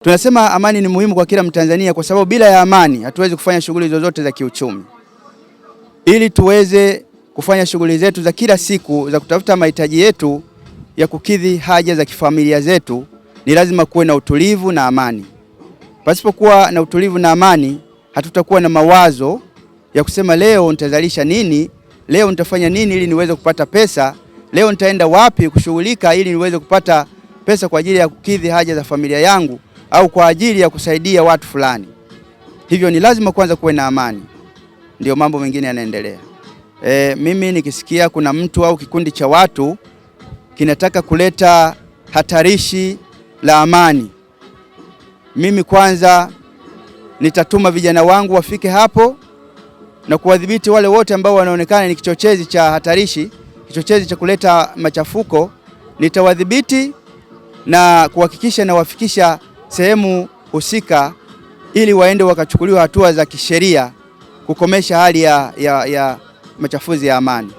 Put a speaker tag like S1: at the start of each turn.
S1: Tunasema amani ni muhimu kwa kila Mtanzania kwa sababu bila ya amani hatuwezi kufanya shughuli zozote za kiuchumi. Ili tuweze kufanya shughuli zetu za kila siku za kutafuta mahitaji yetu ya kukidhi haja za kifamilia zetu, ni lazima kuwe na utulivu na amani. Pasipokuwa na utulivu na amani, hatutakuwa na mawazo ya kusema leo nitazalisha nini, leo nitafanya nini ili niweze kupata pesa, leo nitaenda wapi kushughulika ili niweze kupata pesa kwa ajili ya kukidhi haja za familia yangu au kwa ajili ya kusaidia watu fulani. Hivyo ni lazima kwanza kuwe na amani, ndio mambo mengine yanaendelea. Mimi nikisikia kuna mtu au kikundi cha watu kinataka kuleta hatarishi la amani, mimi kwanza nitatuma vijana wangu wafike hapo na kuwadhibiti wale wote ambao wanaonekana ni kichochezi cha hatarishi, kichochezi cha kuleta machafuko. Nitawadhibiti na kuhakikisha na wafikisha sehemu husika ili waende wakachukuliwa hatua za kisheria kukomesha hali ya machafuzi ya amani.